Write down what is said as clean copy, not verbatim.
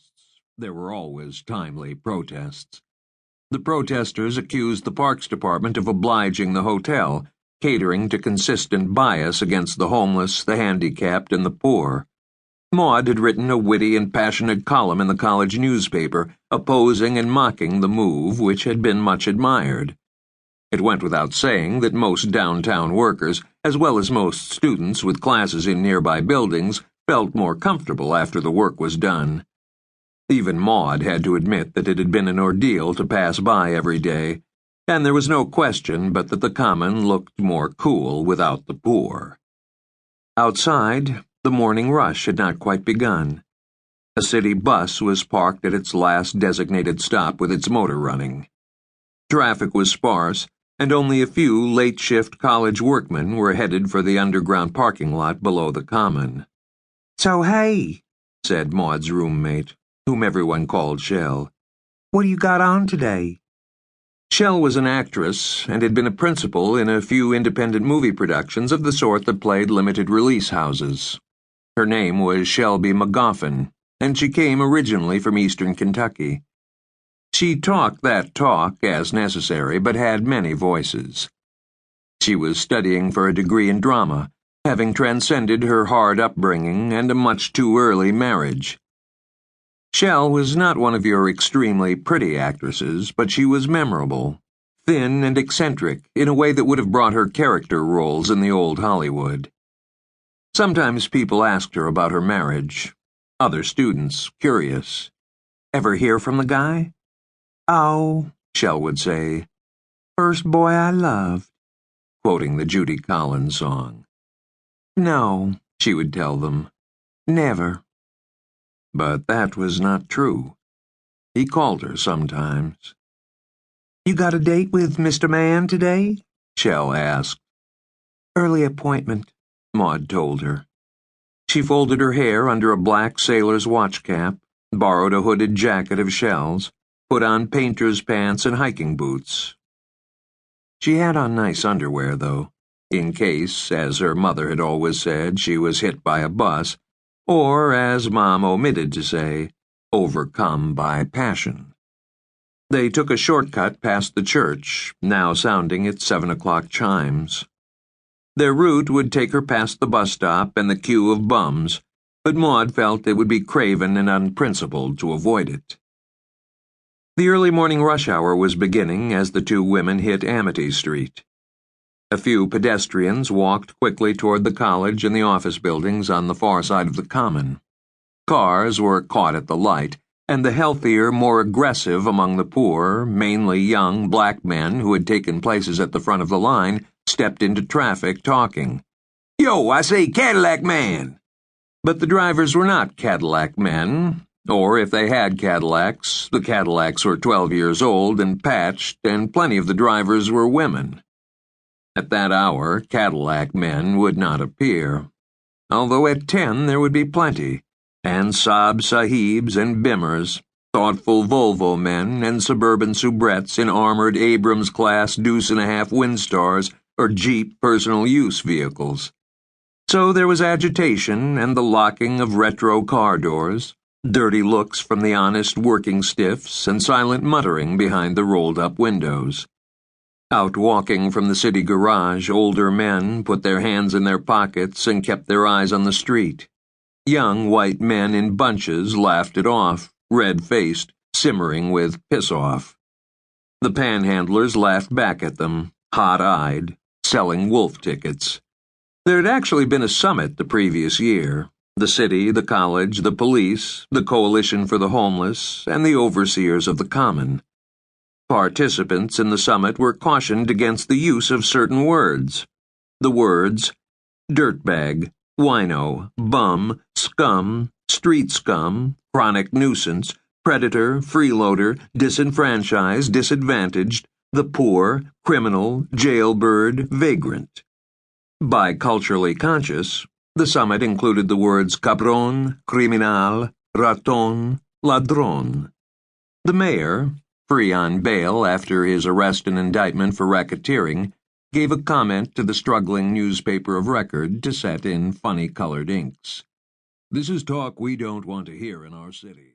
protests. There were always timely protests. The protesters accused the Parks Department of obliging the hotel, catering to consistent bias against the homeless, the handicapped, and the poor. Maud had written a witty and passionate column in the college newspaper, opposing and mocking the move, which had been much admired. It went without saying that most downtown workers, as well as most students with classes in nearby buildings, felt more comfortable after the work was done. Even Maud had to admit that it had been an ordeal to pass by every day, and there was no question but that the common looked more cool without the poor. Outside, the morning rush had not quite begun. A city bus was parked at its last designated stop with its motor running. Traffic was sparse, and only a few late-shift college workmen were headed for the underground parking lot below the common. "So, hey," said Maud's roommate, whom everyone called Shell. "What do you got on today?" Shell was an actress and had been a principal in a few independent movie productions of the sort that played limited-release houses. Her name was Shelby McGoffin, and she came originally from eastern Kentucky. She talked that talk as necessary, but had many voices. She was studying for a degree in drama, having transcended her hard upbringing and a much too early marriage. Shell was not one of your extremely pretty actresses, but she was memorable, thin and eccentric in a way that would have brought her character roles in the old Hollywood. Sometimes people asked her about her marriage. Other students, curious. "Ever hear from the guy?" "Oh," Shell would say, "first boy I loved," quoting the Judy Collins song. "No," she would tell them, "never." But that was not true. He called her sometimes. "You got a date with Mr. Mann today?" Shell asked. "Early appointment," Maud told her. She folded her hair under a black sailor's watch cap, borrowed a hooded jacket of Shell's, put on painter's pants and hiking boots. She had on nice underwear, though, in case, as her mother had always said, she was hit by a bus, or, as Mom omitted to say, overcome by passion. They took a shortcut past the church, now sounding its 7 o'clock chimes. Their route would take her past the bus stop and the queue of bums, but Maud felt it would be craven and unprincipled to avoid it. The early morning rush hour was beginning as the two women hit Amity Street. A few pedestrians walked quickly toward the college and the office buildings on the far side of the common. Cars were caught at the light, and the healthier, more aggressive among the poor, mainly young black men who had taken places at the front of the line, stepped into traffic talking. "Yo, I say, Cadillac man!" But the drivers were not Cadillac men, or if they had Cadillacs, the Cadillacs were 12 years old and patched, and plenty of the drivers were women. At that hour, Cadillac men would not appear, although at 10 there would be plenty, and Saab Sahibs and Bimmers, thoughtful Volvo men and suburban soubrettes in armored Abrams-class deuce-and-a-half Windstars or Jeep personal use vehicles. So there was agitation and the locking of retro car doors, dirty looks from the honest working stiffs, and silent muttering behind the rolled-up windows. Out walking from the city garage, older men put their hands in their pockets and kept their eyes on the street. Young white men in bunches laughed it off, red-faced, simmering with piss-off. The panhandlers laughed back at them, hot-eyed, selling wolf tickets. There had actually been a summit the previous year. The city, the college, the police, the Coalition for the Homeless, and the overseers of the common. Participants in the summit were cautioned against the use of certain words. The words dirtbag, wino, bum, scum, street scum, chronic nuisance, predator, freeloader, disenfranchised, disadvantaged, the poor, criminal, jailbird, vagrant. Biculturally conscious, the summit included the words cabron, criminal, raton, ladron. The mayor, free on bail after his arrest and indictment for racketeering, gave a comment to the struggling newspaper of record to set in funny-colored inks. "This is talk we don't want to hear in our city."